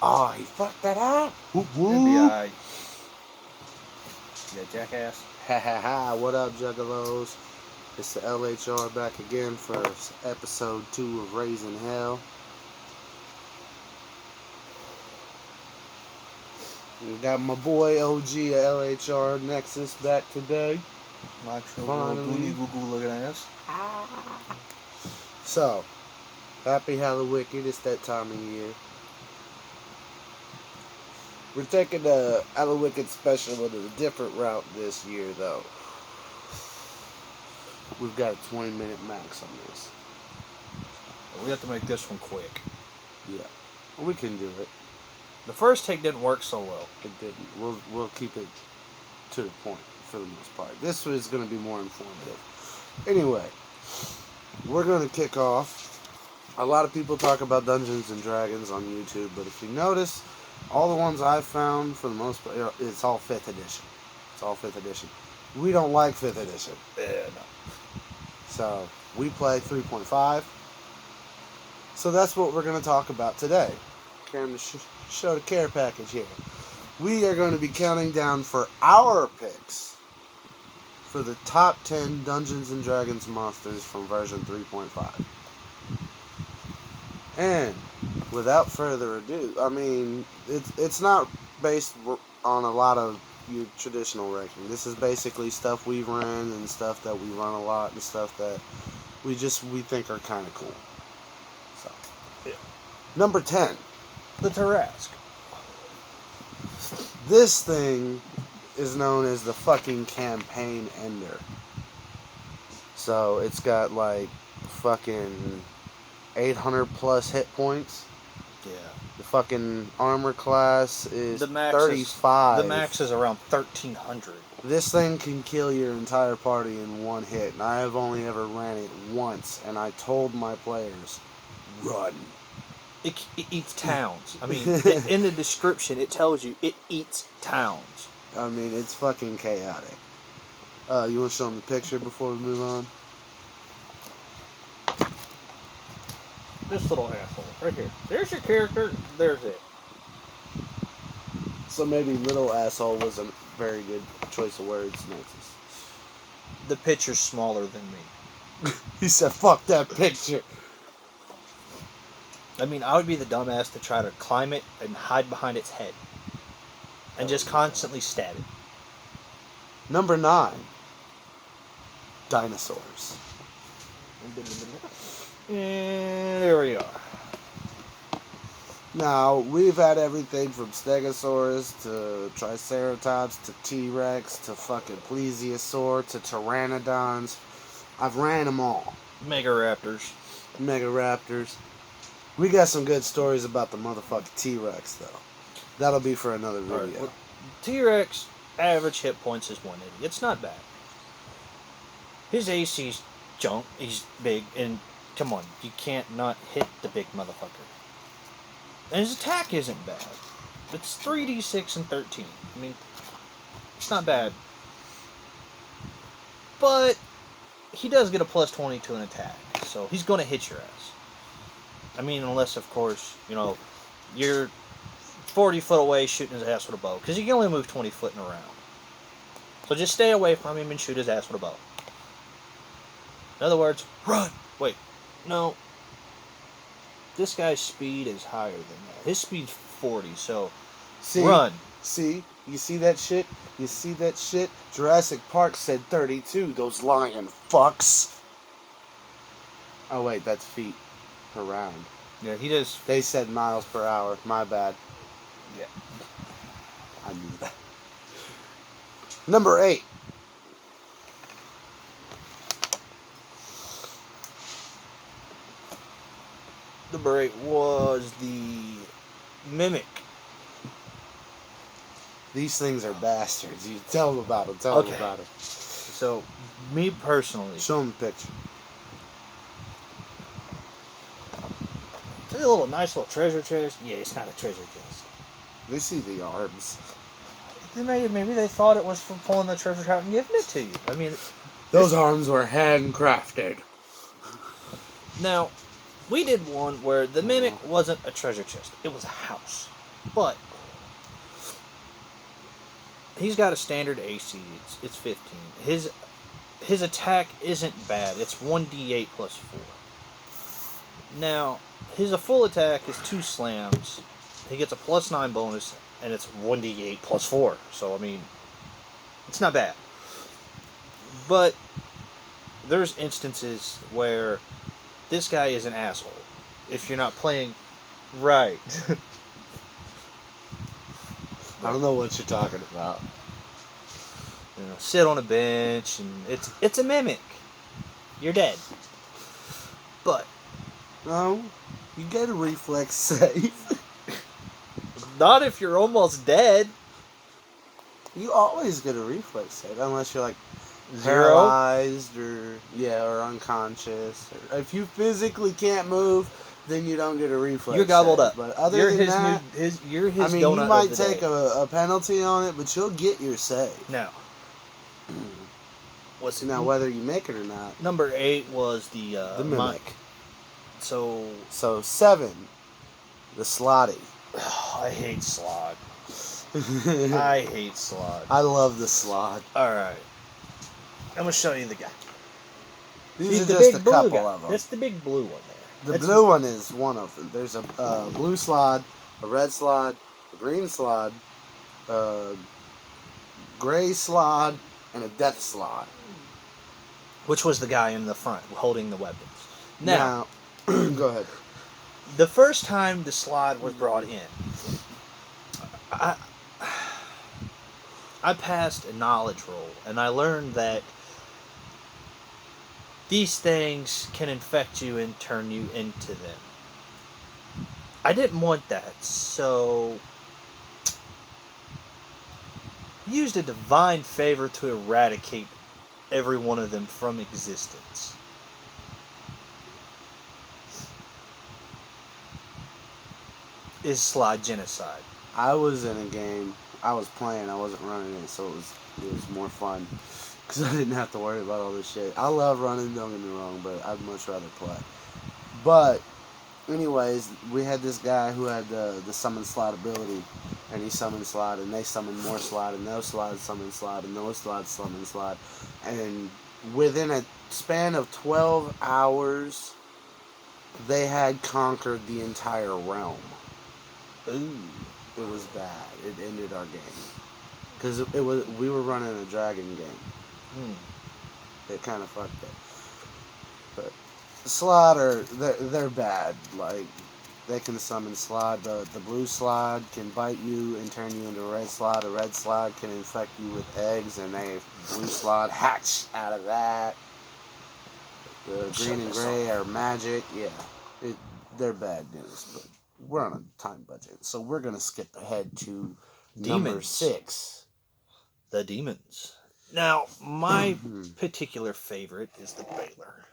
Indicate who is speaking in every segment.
Speaker 1: Oh, he fucked that up. Whoop
Speaker 2: It'd be
Speaker 1: whoop.
Speaker 2: alright. Yeah, jackass.
Speaker 1: Ha ha ha. What up, Juggalos? It's the LHR back again for episode 2 of Raising Hell. We got my boy OG at LHR Nexus back today.
Speaker 2: Nitro
Speaker 1: Finally.
Speaker 2: Google looking ass.
Speaker 1: So, happy Hallowicked. It's that time of year. We're taking the Hallowicked special with a different route this year, though. We've got a 20-minute max on this.
Speaker 2: We have to make this one quick.
Speaker 1: Yeah, we can do it.
Speaker 2: The first take didn't work so well.
Speaker 1: It didn't. We'll keep it to the point for the most part. This is going to be more informative. Anyway, we're going to kick off. A lot of people talk about Dungeons and Dragons on YouTube, but if you notice, all the ones I've found, for the most part, it's all 5th edition. It's all 5th edition. We don't like 5th edition.
Speaker 2: No.
Speaker 1: So, we play 3.5. So that's what we're going to talk about today. Carrying the show the care package here. We are going to be counting down for our picks for the top 10 Dungeons and Dragons monsters from version 3.5. And without further ado, I mean, it's not based on a lot of your traditional ranking. This is basically stuff we run and stuff that we run a lot and stuff that we think are kind of cool. So,
Speaker 2: yeah.
Speaker 1: Number 10.
Speaker 2: The Tarrasque.
Speaker 1: This thing is known as the fucking campaign ender. So it's got like fucking 800 plus hit points.
Speaker 2: Yeah.
Speaker 1: The fucking armor class is
Speaker 2: The max
Speaker 1: 35.
Speaker 2: The max is around 1300.
Speaker 1: This thing can kill your entire party in one hit, and I have only ever ran it once, and I told my players, run.
Speaker 2: It eats towns. I mean, in the description, it tells you it eats towns.
Speaker 1: I mean, it's fucking chaotic. You want to show them the picture before we move on?
Speaker 2: This little asshole, right here. There's your character, there's it.
Speaker 1: So maybe little asshole wasn't a very good choice of words, Nexus.
Speaker 2: The picture's smaller than me.
Speaker 1: He said, fuck that picture.
Speaker 2: I mean, I would be the dumbass to try to climb it and hide behind its head. And just constantly stab it.
Speaker 1: Number 9. Dinosaurs.
Speaker 2: And there we are.
Speaker 1: Now, we've had everything from Stegosaurus to Triceratops to T-Rex to fucking Plesiosaur to Pteranodons. I've ran them all.
Speaker 2: Megaraptors.
Speaker 1: Megaraptors. We got some good stories about the motherfucking T-Rex, though. That'll be for another video.
Speaker 2: Right, well, T-Rex average hit points is 180. It's not bad. His AC's junk. He's big, and come on, you can't not hit the big motherfucker. And his attack isn't bad. It's 3d6 and 13. I mean, it's not bad. But he does get a plus 20 to an attack, so he's going to hit your ass. I mean, unless, of course, you know, you're 40 foot away shooting his ass with a bow. Because you can only move 20 foot in a round. So just stay away from him and shoot his ass with a bow. In other words, run! Wait, no. This guy's speed is higher than that. His speed's 40, so run.
Speaker 1: See? You see that shit? You see that shit? Jurassic Park said 32, those lying fucks. Oh, wait, that's feet per round.
Speaker 2: Yeah, he does.
Speaker 1: They said miles per hour. My bad.
Speaker 2: Yeah.
Speaker 1: I knew that. Number 8.
Speaker 2: Number 8 was the Mimic.
Speaker 1: These things are bastards. You tell them about it. Tell them about it.
Speaker 2: So, me personally,
Speaker 1: Show them the picture.
Speaker 2: it's a little nice little treasure chest. Yeah, it's not a treasure chest.
Speaker 1: They see the arms.
Speaker 2: Maybe they thought it was for pulling the treasure out and giving it to you. I mean,
Speaker 1: those arms were handcrafted.
Speaker 2: Now, we did one where the Mimic wasn't a treasure chest. It was a house. But he's got a standard AC. It's 15. His attack isn't bad. It's 1d8 plus 4. Now, his full attack is 2 slams. He gets a plus 9 bonus, and it's 1d8 plus 4. So, I mean, it's not bad. But there's instances where this guy is an asshole if you're not playing right.
Speaker 1: I don't know what you're talking about.
Speaker 2: Sit on a bench, and it's a mimic. You're dead. But
Speaker 1: No, you get a reflex save.
Speaker 2: not if you're almost dead.
Speaker 1: You always get a reflex save, unless you're like
Speaker 2: 0.
Speaker 1: paralyzed or unconscious. Or if you physically can't move, then you don't get a reflex.
Speaker 2: You're gobbled
Speaker 1: save.
Speaker 2: up.
Speaker 1: But other
Speaker 2: You're
Speaker 1: than
Speaker 2: his
Speaker 1: that,
Speaker 2: you're his
Speaker 1: I mean,
Speaker 2: donut
Speaker 1: you might
Speaker 2: of the
Speaker 1: take
Speaker 2: day.
Speaker 1: a penalty on it, but you'll get your save.
Speaker 2: Now, what's it
Speaker 1: Now, whether you make it or not.
Speaker 2: Number 8 was the
Speaker 1: mimic.
Speaker 2: So
Speaker 1: 7, the slotty.
Speaker 2: I hate slot. I hate slot.
Speaker 1: I love the slot.
Speaker 2: All right, I'm gonna show you the guy.
Speaker 1: These are
Speaker 2: the
Speaker 1: just
Speaker 2: big
Speaker 1: a
Speaker 2: blue
Speaker 1: couple
Speaker 2: guy.
Speaker 1: of them.
Speaker 2: That's the big blue one there.
Speaker 1: The blue one is one of them. There's a blue slot, a red slot, a green slot, a gray slot, and a death slot.
Speaker 2: Which was the guy in the front holding the weapons. Now
Speaker 1: go ahead.
Speaker 2: the first time the slot was brought in, I passed a knowledge roll, and I learned that these things can infect you and turn you into them. I didn't want that, so I used a divine favor to eradicate every one of them from existence. Is slot genocide.
Speaker 1: I was in a game. I was playing. I wasn't running it, so it was more fun because I didn't have to worry about all this shit. I love running. Don't get me wrong, but I'd much rather play. But anyways, we had this guy who had the summon slot ability, and he summoned slot, and they summoned more slot, and those slots summoned slot, and those slots summoned slot, and within a span of 12 hours, they had conquered the entire realm.
Speaker 2: Ooh.
Speaker 1: It was bad. It ended our game because we were running a dragon game. It kind of fucked it. But Slaughter, they're bad. Like, they can summon slot. The blue slot can bite you and turn you into a red slot. A red slot can infect you with eggs, and a blue slot hatch out of that. The green and gray are magic. Yeah, they're bad news, but we're on a time budget, so we're gonna skip ahead to number
Speaker 2: Demons.
Speaker 1: 6.
Speaker 2: The demons. Now, my particular favorite is the Baylor.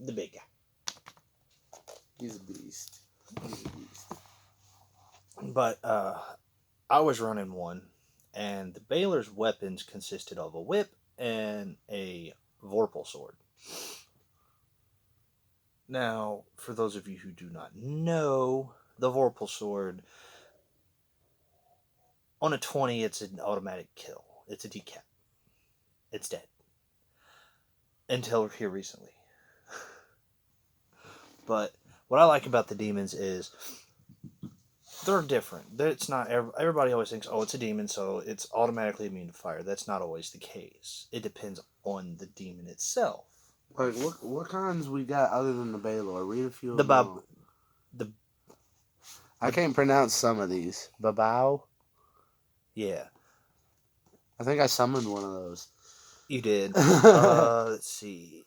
Speaker 2: The big guy.
Speaker 1: He's a beast.
Speaker 2: But I was running one, and the Baylor's weapons consisted of a whip and a Vorpal sword. Now, for those of you who do not know, the Vorpal sword, on a 20, it's an automatic kill. It's a decap. It's dead. Until here recently. But what I like about the demons is they're different. It's not everybody always thinks, oh, it's a demon, so it's automatically immune to fire. That's not always the case. It depends on the demon itself.
Speaker 1: Like, what kinds we got other than the Baylor? Read a few of
Speaker 2: The
Speaker 1: them. I can't pronounce some of these. Babao?
Speaker 2: Yeah.
Speaker 1: I think I summoned one of those.
Speaker 2: You did. Let's see.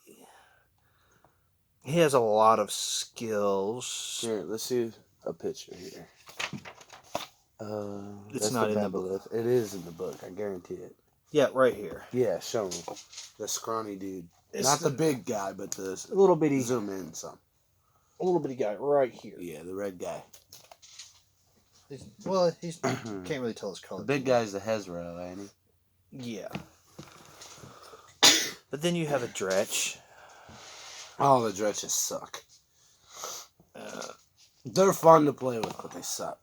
Speaker 2: He has a lot of skills.
Speaker 1: Here, let's see a picture here.
Speaker 2: It's not in the book.
Speaker 1: It is in the book, I guarantee it.
Speaker 2: Yeah, right here.
Speaker 1: Yeah, show me. The scrawny dude. Not the big guy, but the
Speaker 2: little bitty.
Speaker 1: Zoom in some.
Speaker 2: A little bitty guy right here.
Speaker 1: Yeah, the red guy.
Speaker 2: He's can't really tell his color.
Speaker 1: The big guy's the Hezro, ain't he?
Speaker 2: Yeah. But then you have a Dretch.
Speaker 1: Oh, the Dretches suck. They're fun to play with, but they suck.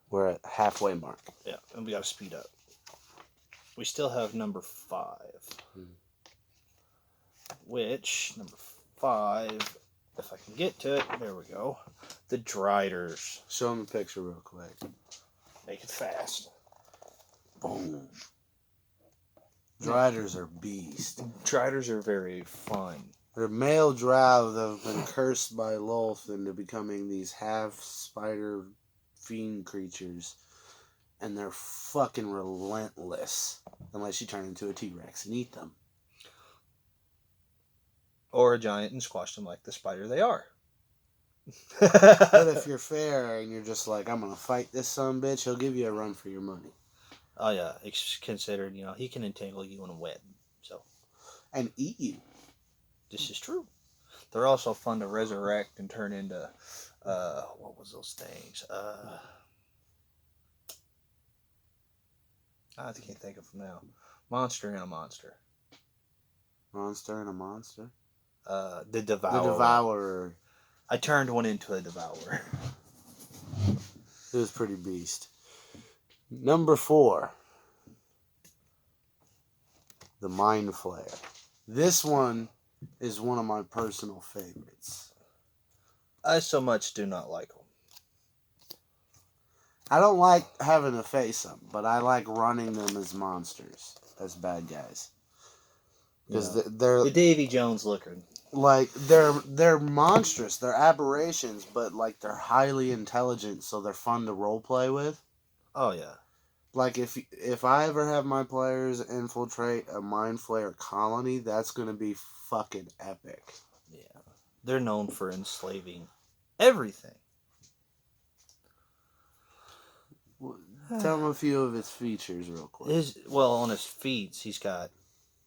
Speaker 1: We're at halfway mark.
Speaker 2: Yeah, and we got to speed up. We still have number 5. Which, number 5, if I can get to it, there we go. The Driders.
Speaker 1: Show them the picture real quick.
Speaker 2: Make it fast.
Speaker 1: Boom. Driders are beast.
Speaker 2: Driders are very fun.
Speaker 1: They're male drow that have been cursed by Lolth into becoming these half-spider fiend creatures. And they're fucking relentless. Unless you turn into a T-Rex and eat them.
Speaker 2: Or a giant and squash them like the spider they are.
Speaker 1: But if you're fair and you're just like, I'm gonna fight this son of a bitch, he'll give you a run for your money.
Speaker 2: Oh yeah, it's considered, he can entangle you in a web. So.
Speaker 1: And eat you.
Speaker 2: This is true. They're also fun to resurrect and turn into, what was those things? I can't think of them now. Monster and a monster.
Speaker 1: Monster and a monster?
Speaker 2: The Devourer.
Speaker 1: The Devourer.
Speaker 2: I turned one into a Devourer.
Speaker 1: It was pretty beast. Number 4. The Mind Flayer. This one is one of my personal favorites.
Speaker 2: I so much do not like them.
Speaker 1: I don't like having to face them, but I like running them as monsters, as bad guys. Because they're
Speaker 2: the Davy Jones looking.
Speaker 1: Like they're monstrous. They're aberrations, but like they're highly intelligent, so they're fun to role play with.
Speaker 2: Oh yeah.
Speaker 1: Like if I ever have my players infiltrate a Mind Flayer colony, that's gonna be fucking epic.
Speaker 2: Yeah, they're known for enslaving everything.
Speaker 1: Tell them a few of its features real quick.
Speaker 2: On his feats, he's got.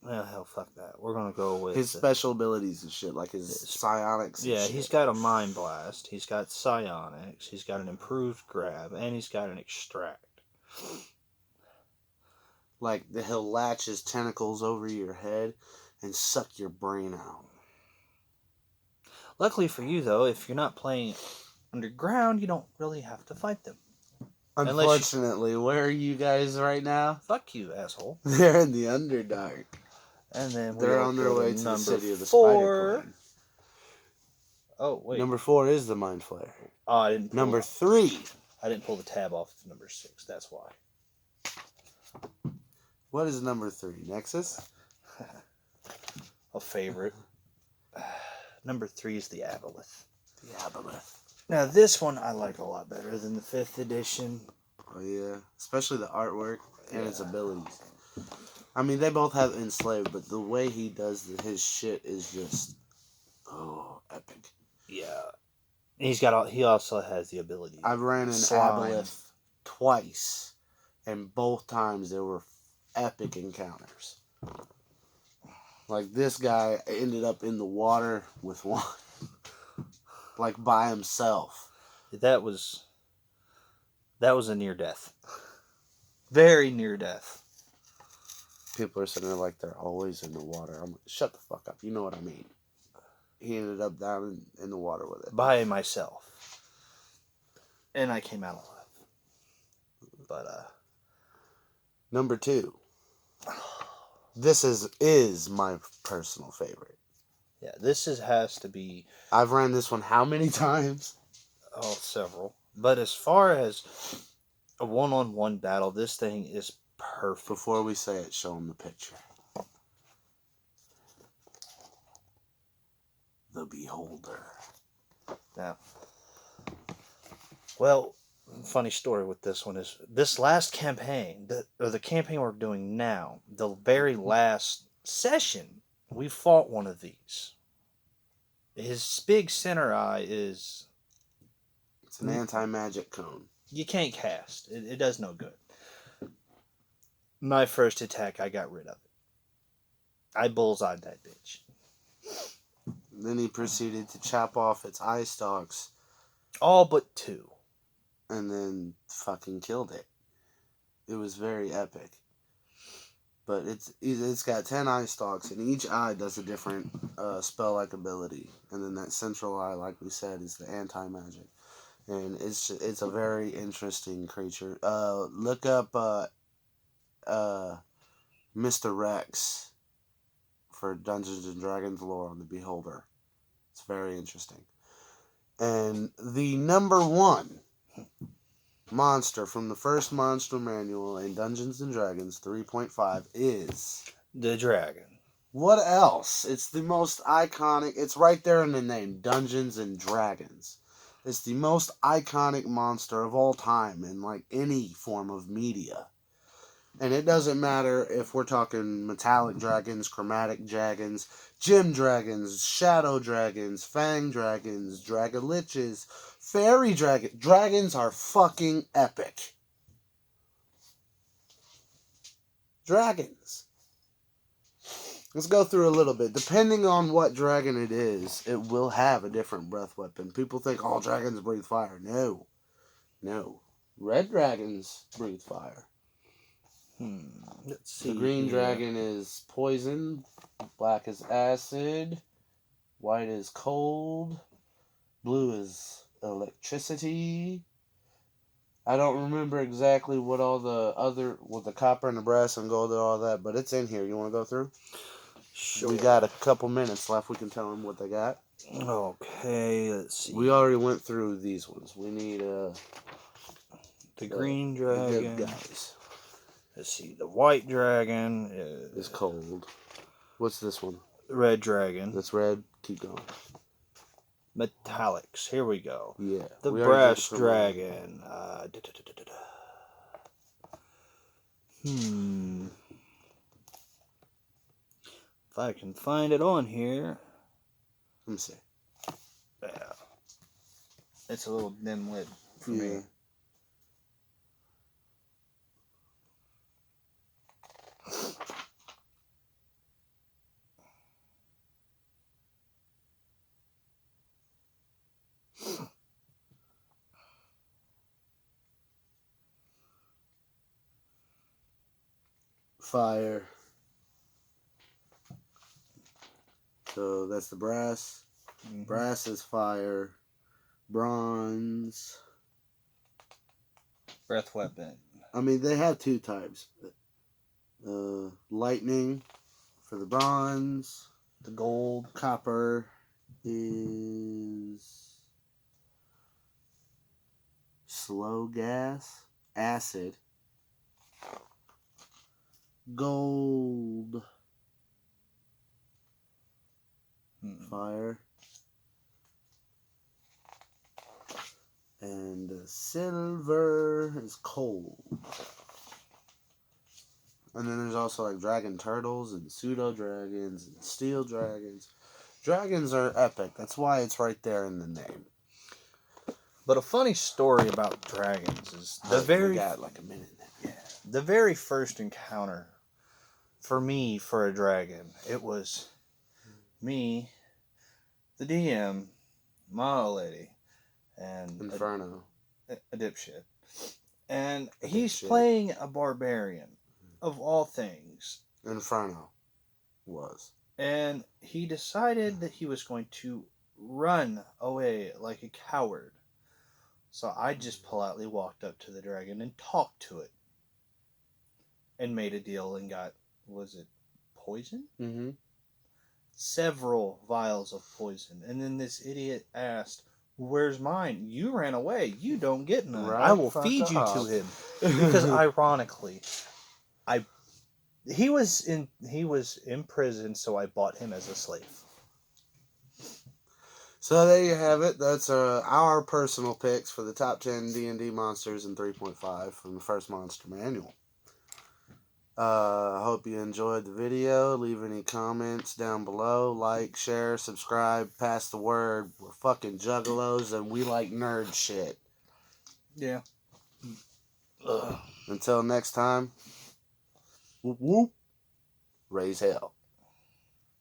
Speaker 2: Well, hell, fuck that. We're gonna go with
Speaker 1: his special abilities and shit, like his psionics.
Speaker 2: Yeah,
Speaker 1: and shit.
Speaker 2: He's got a mind blast. He's got psionics. He's got an improved grab, and he's got an extract.
Speaker 1: Like he'll latch his tentacles over your head and suck your brain out.
Speaker 2: Luckily for you, though, if you're not playing underground, you don't really have to fight them.
Speaker 1: Unfortunately, where are you guys right now?
Speaker 2: Fuck you, asshole.
Speaker 1: They're in the Underdark.
Speaker 2: And then
Speaker 1: they're on their way to the city of the
Speaker 2: 4.
Speaker 1: Spider Queen.
Speaker 2: Oh, wait.
Speaker 1: Number 4 is the Mind Flayer.
Speaker 2: Oh, I didn't.
Speaker 1: Number 3.
Speaker 2: I didn't pull the tab off of number 6. That's why.
Speaker 1: What is number 3? Nexus?
Speaker 2: A favorite. Number 3 is the Aboleth.
Speaker 1: The Aboleth.
Speaker 2: Now, this one I like a lot better than the 5th edition.
Speaker 1: Oh, yeah. Especially the artwork and its abilities. I mean, they both have enslaved, but the way he does his shit is just, epic.
Speaker 2: Yeah. He also has the ability.
Speaker 1: I've ran an Aboleth twice, and both times there were epic encounters. Like, this guy ended up in the water with one. Like, by himself.
Speaker 2: That was a near death. Very near death.
Speaker 1: People are sitting there like they're always in the water. I'm like, shut the fuck up. You know what I mean. He ended up down in the water with it.
Speaker 2: By myself. And I came out alive. But,
Speaker 1: Number 2. This is my personal favorite.
Speaker 2: Yeah, has to be...
Speaker 1: I've ran this one how many times?
Speaker 2: Oh, several. But as far as a one-on-one battle, this thing is perfect.
Speaker 1: Before we say it, show them the picture. The Beholder.
Speaker 2: Now, well, funny story with this one is this last campaign, the campaign we're doing now, the very last session, we fought one of these. His big center eye is...
Speaker 1: It's an anti-magic cone.
Speaker 2: You can't cast. It does no good. My first attack, I got rid of it. I bullseyed that bitch.
Speaker 1: Then he proceeded to chop off its eye stalks.
Speaker 2: All but 2.
Speaker 1: And then fucking killed it. It was very epic. But it's got 10 eye stalks, and each eye does a different spell-like ability. And then that central eye, like we said, is the anti-magic. And it's a very interesting creature. Look up Mr. Rex for Dungeons and Dragons lore on the Beholder. It's very interesting. And the number one monster from the first monster manual in Dungeons and Dragons 3.5 is
Speaker 2: the dragon.
Speaker 1: What else? It's the most iconic. It's right there in the name, Dungeons and Dragons. It's the most iconic monster of all time in like any form of media. And it doesn't matter if we're talking metallic dragons, chromatic dragons, gem dragons, shadow dragons, fang dragons, dragoliches, fairy dragon. Dragons are fucking epic. Dragons. Let's go through a little bit. Depending on what dragon it is, it will have a different breath weapon. People think all dragons breathe fire. No. No. Red dragons breathe fire.
Speaker 2: Let's see.
Speaker 1: The green dragon is poison. Black is acid. White is cold. Blue is electricity. I don't remember exactly what all the other, with the copper and the brass and gold and all that, but it's in here. You want to go through?
Speaker 2: Sure.
Speaker 1: We got a couple minutes left. We can tell them what they got.
Speaker 2: Okay, let's see.
Speaker 1: We already went through these ones. We need
Speaker 2: the green dragon.
Speaker 1: The good guys.
Speaker 2: Let's see. The white dragon
Speaker 1: is cold. What's this one?
Speaker 2: Red dragon.
Speaker 1: That's red. Keep going.
Speaker 2: Metallics. Here we go.
Speaker 1: Yeah.
Speaker 2: The brass dragon. If I can find it on here.
Speaker 1: Let me see.
Speaker 2: Yeah. It's a little dim lit for me.
Speaker 1: Fire. So that's the brass. Mm-hmm. Brass is fire. Bronze.
Speaker 2: Breath weapon.
Speaker 1: I mean, they have two types. Lightning for the bronze.
Speaker 2: The gold.
Speaker 1: Copper is slow gas. Acid. Gold. Fire. And silver is cold. And then there's also like dragon turtles and pseudo dragons and steel dragons. Dragons are epic. That's why it's right there in the name.
Speaker 2: But a funny story about dragons is
Speaker 1: we got like a minute now.
Speaker 2: Yeah. The very first encounter for me for a dragon, it was me, the DM, my old lady, and
Speaker 1: Inferno.
Speaker 2: A dipshit. And he's playing a barbarian, of all things.
Speaker 1: Inferno was.
Speaker 2: And he decided that he was going to run away like a coward. So I just politely walked up to the dragon and talked to it. And made a deal and got, was it poison?
Speaker 1: Mm-hmm.
Speaker 2: Several vials of poison. And then this idiot asked, "Where's mine? You ran away. You don't get none.
Speaker 1: Right,
Speaker 2: I will feed you to him." Because ironically, he was in prison, so I bought him as a slave.
Speaker 1: So there you have it. That's our personal picks for the top 10 D&D monsters in 3.5 from the first monster manual. I hope you enjoyed the video. Leave any comments down below. Like, share, subscribe, pass the word. We're fucking juggalos and we like nerd shit.
Speaker 2: Yeah.
Speaker 1: Until next time, whoop whoop, raise hell.